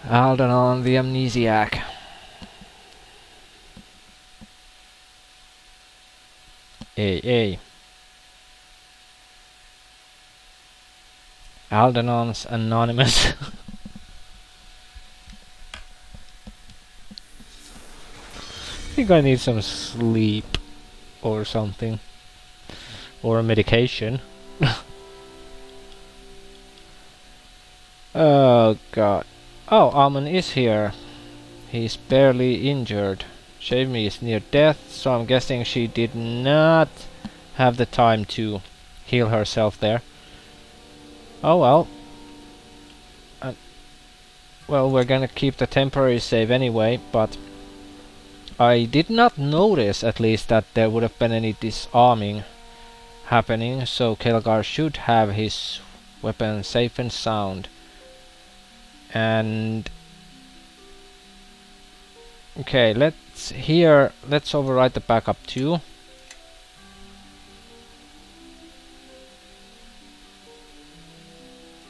Aldanon the Amnesiac. Hey. Aldanon's Anonymous. I think I need some sleep or something. Or a medication. Oh god. Oh, Alman is here. He's barely injured. Shavmi is near death, so I'm guessing she did not have the time to heal herself there. Oh well. Well, we're gonna keep the temporary save anyway, but I did not notice, at least, that there would have been any disarming happening, so Kelgar should have his weapon safe and sound. And okay, let's override the backup too.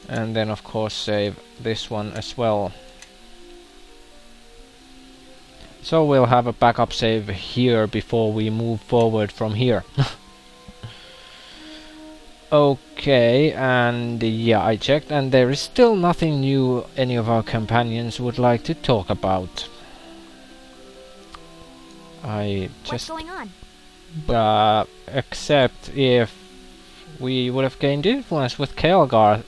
And then of course save this one as well. So we'll have a backup save here before we move forward from here. Okay, and yeah, I checked and there is still nothing new any of our companions would like to talk about. What's going on? Except if we would have gained influence with Kelgar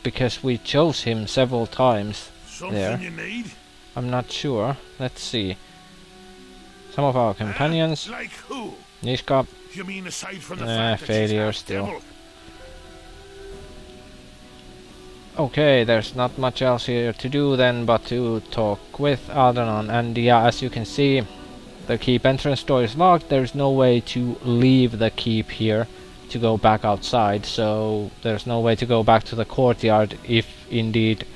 because we chose him several times. Something there. you need? I'm not sure. Let's see. Some of our companions. Like who? Nishka. You mean aside from the fact that failure she's still. devil? Okay, there's not much else here to do then but to talk with Aldanon. And yeah, as you can see, the keep entrance door is locked. There's no way to leave the keep here to go back outside, so there's no way to go back to the courtyard if indeed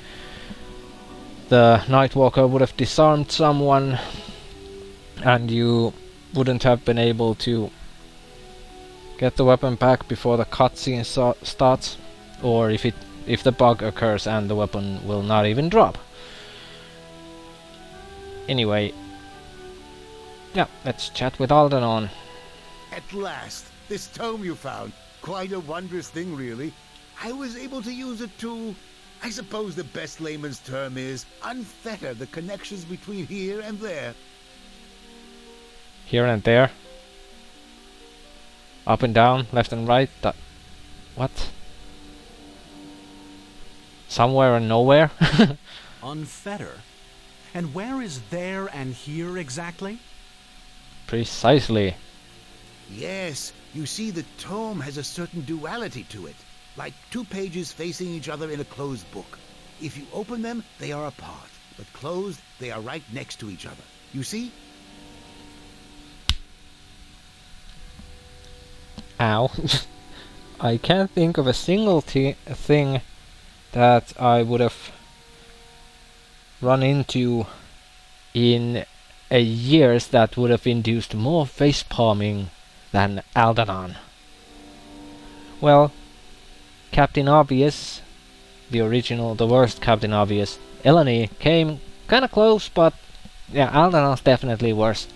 the Nightwalker would have disarmed someone and you wouldn't have been able to get the weapon back before the cutscene starts, or if the bug occurs and the weapon will not even drop. Anyway, yeah, let's chat with Aldanon. At last, this tome you found. Quite a wondrous thing, really. I was able to use it to, I suppose the best layman's term is, unfetter the connections between here and there. Here and there? Up and down, left and right? What? Somewhere and nowhere? Unfetter? And where is there and here exactly? Precisely. Yes, you see the tome has a certain duality to it, like two pages facing each other in a closed book. If you open them, they are apart, but closed, they are right next to each other. You see? Ow. I can't think of a single thing that I would have run into in years that would have induced more facepalming than Aldanon. Well, Captain Obvious, the worst Captain Obvious, Eleni came kinda close, but yeah, Aldanon's definitely worse.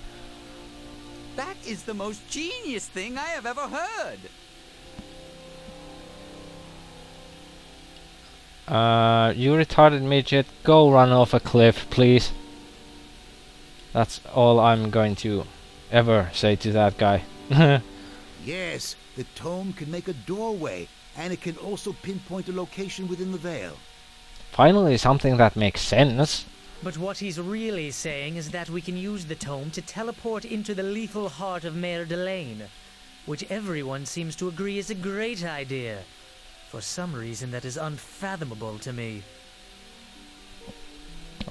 That is the most genius thing I have ever heard. You retarded midget, go run off a cliff, please. That's all I'm going to ever say to that guy. Yes, the tome can make a doorway, and it can also pinpoint a location within the veil. Finally, something that makes sense. But what he's really saying is that we can use the tome to teleport into the lethal heart of Mayor Delane, which everyone seems to agree is a great idea. For some reason that is unfathomable to me.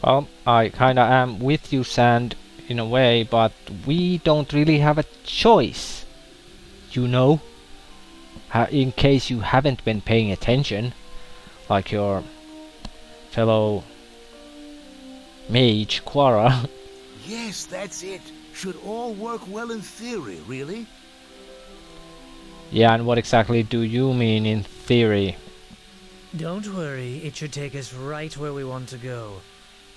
Well, I kinda am with you, Sand, in a way, but we don't really have a choice. You know? In case you haven't been paying attention, like your fellow mage, Quara. Yes, that's it. Should all work well in theory, really? Yeah, and what exactly do you mean in theory? Don't worry, it should take us right where we want to go.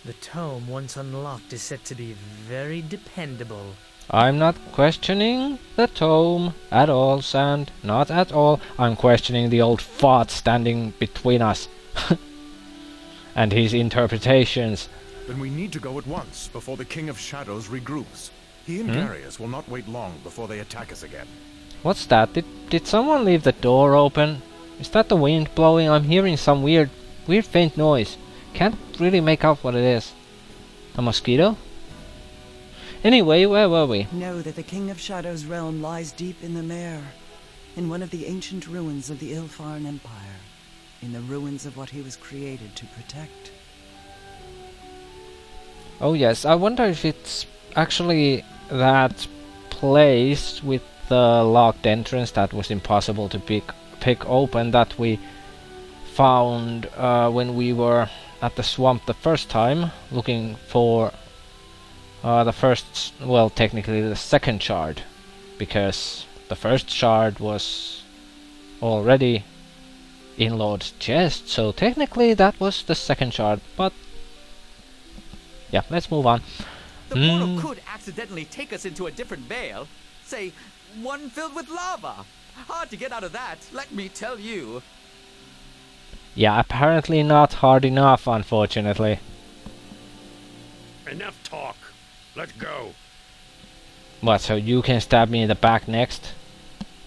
The tome, once unlocked, is said to be very dependable. I'm not questioning the tome at all, Sand. Not at all. I'm questioning the old fart standing between us. And his interpretations. Then we need to go at once, before the King of Shadows regroups. He and Darius will not wait long before they attack us again. What's that? Did someone leave the door open? Is that the wind blowing? I'm hearing some weird faint noise. Can't really make out what it is. A mosquito? Anyway, where were we? Know that the King of Shadows' realm lies deep in the Mare, in one of the ancient ruins of the Ilfarn Empire, in the ruins of what he was created to protect. Oh yes, I wonder if it's actually that place with the locked entrance that was impossible to pick open that we found when we were at the swamp the first time, looking for the first, well, technically the second shard, because the first shard was already in Lord's chest, so technically that was the second shard, but yeah, let's move on. The portal could accidentally take us into a different vale. Say, one filled with lava. Hard to get out of that, let me tell you. Yeah, apparently not hard enough, unfortunately. Enough talk. Let's go. What, so you can stab me in the back next?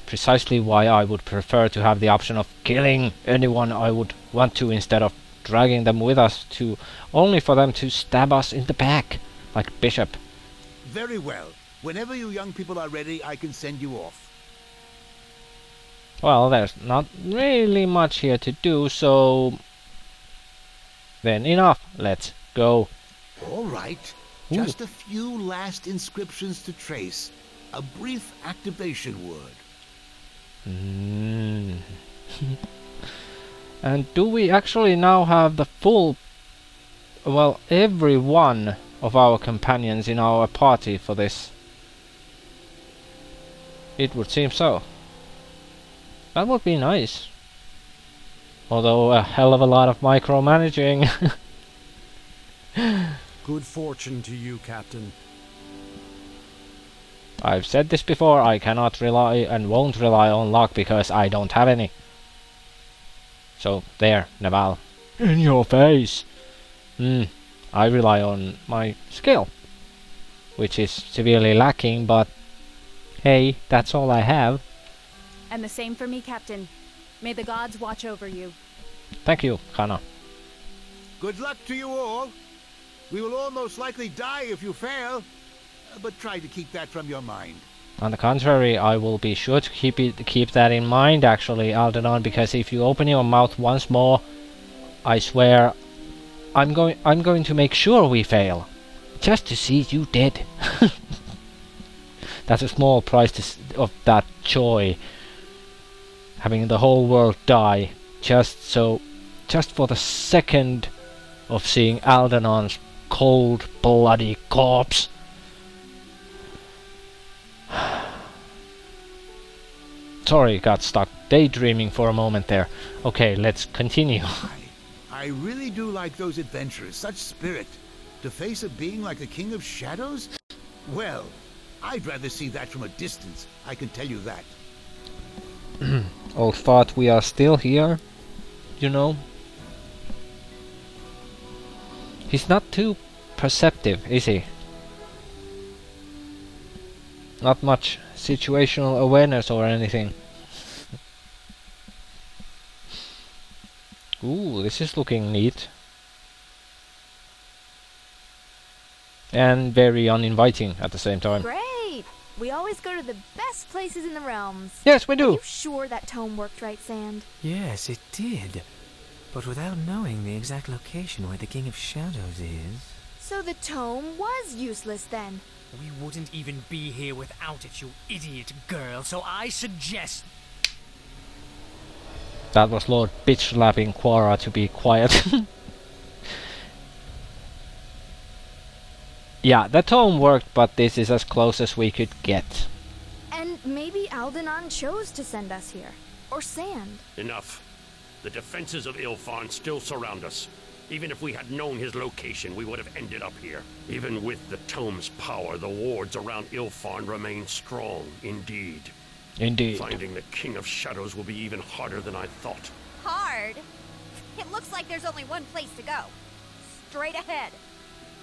Precisely why I would prefer to have the option of killing anyone I would want to instead of dragging them with us, to only for them to stab us in the back, like Bishop. Very well. Whenever you young people are ready, I can send you off. Well, there's not really much here to do, so then enough. Let's go. All right. Ooh. Just a few last inscriptions to trace. A brief activation word. And do we actually now have the full, well, every one of our companions in our party for this? It would seem so. That would be nice. Although a hell of a lot of micromanaging. Good fortune to you, Captain. I've said this before, I cannot rely and won't rely on luck because I don't have any. So, there, Naval. In your face! I rely on my skill, which is severely lacking, but hey, that's all I have. And the same for me, Captain. May the gods watch over you. Thank you, Hannah. Good luck to you all. We will all most likely die if you fail, but try to keep that from your mind. On the contrary, I will be sure to keep that in mind, actually, Aldanon, because if you open your mouth once more, I swear, I'm going to make sure we fail, just to see you dead. That's a small price of that joy, having the whole world die, just for the second of seeing Aldanon's cold, bloody corpse. Sorry, got stuck daydreaming for a moment there. Okay, let's continue. I really do like those adventurers, such spirit. To face a being like the King of Shadows? Well, I'd rather see that from a distance, I can tell you that. Old thought, we are still here, you know. He's not too perceptive, is he? Not much situational awareness or anything. Ooh, this is looking neat. And very uninviting at the same time. Great! We always go to the best places in the realms. Yes, we do! Are you sure that tome worked right, Sand? Yes, it did. But without knowing the exact location where the King of Shadows is... So the tome was useless then? We wouldn't even be here without it, you idiot girl, so I suggest... That was Lord bitch-slapping Quara to be quiet. Yeah, the tome worked, but this is as close as we could get. And maybe Aldanon chose to send us here. Or Sand. Enough. The defenses of Ilfarn still surround us. Even if we had known his location, we would have ended up here. Even with the tome's power, the wards around Ilfarn remain strong, indeed. Indeed. Finding the King of Shadows will be even harder than I thought. Hard? It looks like there's only one place to go. Straight ahead.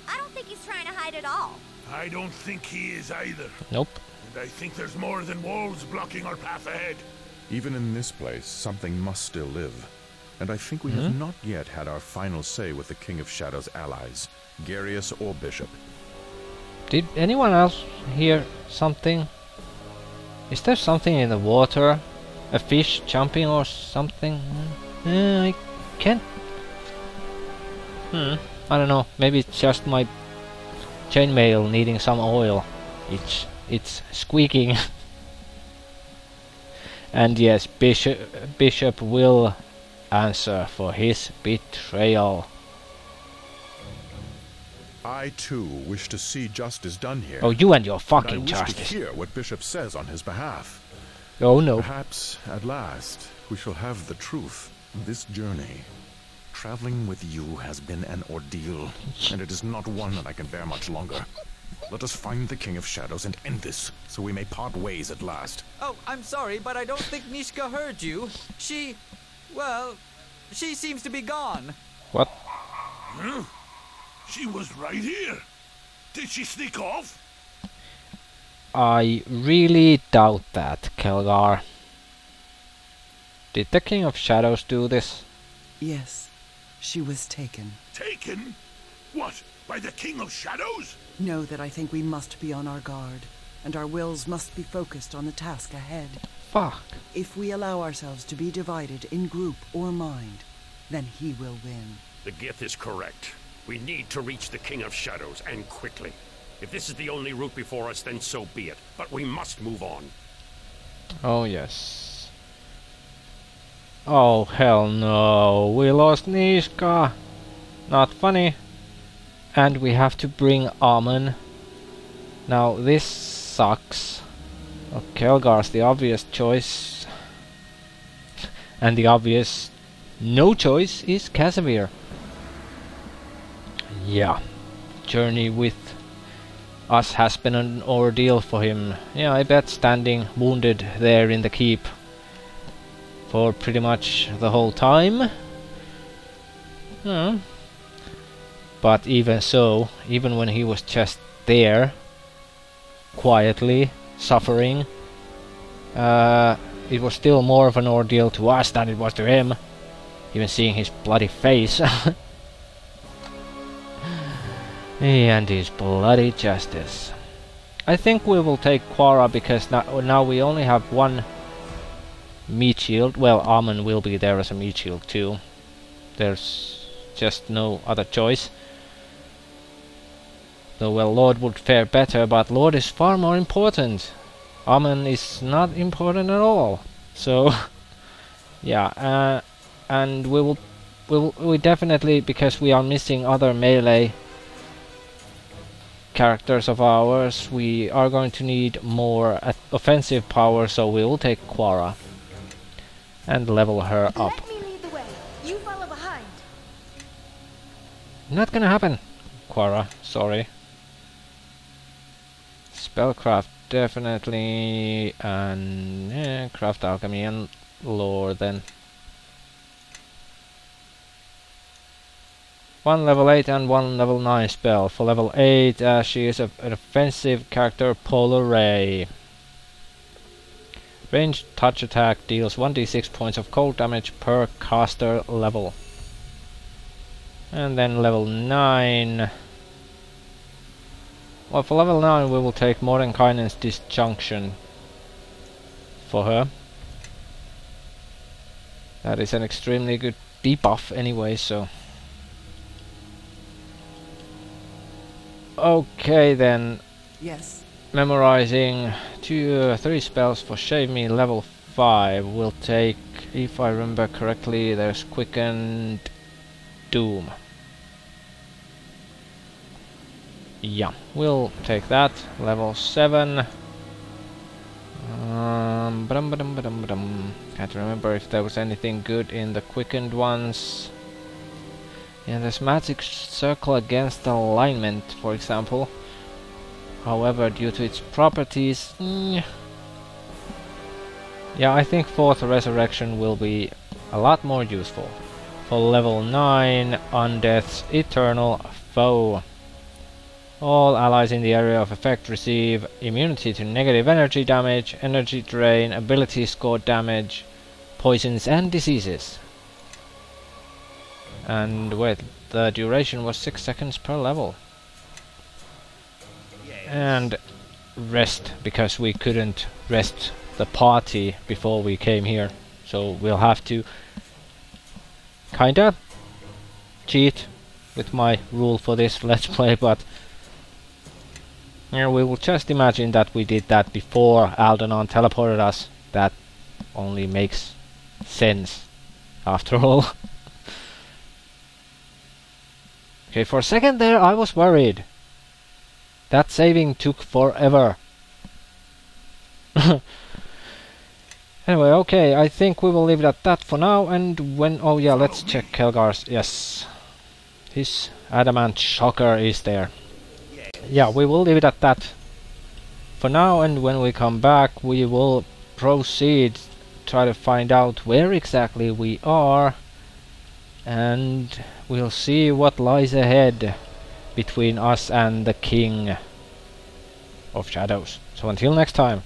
I don't think he's trying to hide at all. I don't think he is either. Nope. And I think there's more than walls blocking our path ahead. Even in this place, something must still live. And I think we have not yet had our final say with the King of Shadows' allies, Garius or Bishop. Did anyone else hear something? Is there something in the water? A fish jumping or something? I can't... I don't know. Maybe it's just my chainmail needing some oil. It's squeaking. And yes, Bishop will answer for his betrayal. I too wish to see justice done here. Oh, you and your fucking I wish justice. to hear what Bishop says on his behalf. Oh no. Perhaps, at last, we shall have the truth. This journey, traveling with you, has been an ordeal, and it is not one that I can bear much longer. Let us find the King of Shadows and end this, so we may part ways at last. Oh, I'm sorry, but I don't think Mishka heard you. Well, she seems to be gone. What? Huh? She was right here. Did she sneak off? I really doubt that, Kelgar. Did the King of Shadows do this? Yes, she was taken. Taken? What, by the King of Shadows? Know that I think we must be on our guard, and our wills must be focused on the task ahead. Fuck. If we allow ourselves to be divided in group or mind, then he will win. The Gith is correct. We need to reach the King of Shadows, and quickly. If this is the only route before us, then so be it. But we must move on. Oh yes. Oh hell no. We lost Nishka. Not funny. And we have to bring Amon. Now this sucks. Oh, Kelgar's the obvious choice. And the obvious no choice is Casimir. Yeah. Journey with us has been an ordeal for him. Yeah, I bet standing wounded there in the keep for pretty much the whole time. But even so, even when he was just there, quietly suffering, it was still more of an ordeal to us than it was to him. Even seeing his bloody face. And his bloody justice. I think we will take Quara because now we only have one meat shield. Well, Amon will be there as a meat shield too. There's just no other choice. Though, well, Lord would fare better, but Lord is far more important. Amon is not important at all. So, yeah, and we definitely, because we are missing other melee characters of ours, we are going to need more offensive power, so we will take Quara and level her up. Let me lead the way. You follow behind. Not gonna happen, Quara, sorry. Spellcraft definitely, and craft alchemy and lore then. One level 8 and one level 9 spell. For level 8, she is an offensive character, Polar Ray. Ranged touch attack deals 1d6 points of cold damage per caster level. And then level 9. Well, for level 9 we will take Mordenkainen's Disjunction for her. That is an extremely good debuff anyway, so... Okay then. Yes. Memorizing 3 spells for Shave Me level 5 will take, if I remember correctly, there's Quickened Doom. Yeah, we'll take that. Level 7. Can't remember if there was anything good in the quickened ones. Yeah, there's magic circle against alignment, for example. However, due to its properties, yeah, I think fourth resurrection will be a lot more useful. For level 9, Undeath's Eternal Foe. All allies in the area of effect receive immunity to negative energy damage, energy drain, ability score damage, poisons and diseases. And wait, the duration was 6 seconds per level. And rest, because we couldn't rest the party before we came here. So we'll have to kinda cheat with my rule for this let's play, but yeah, we will just imagine that we did that before Aldanon teleported us. That only makes sense after all. Okay, for a second there I was worried. That saving took forever. Anyway, okay, I think we will leave it at that for now, and when... oh yeah, let's check Helgar's... yes. His adamant shocker is there. Yeah, we will leave it at that for now, and when we come back we will proceed, try to find out where exactly we are, and we'll see what lies ahead between us and the King of Shadows. So until next time.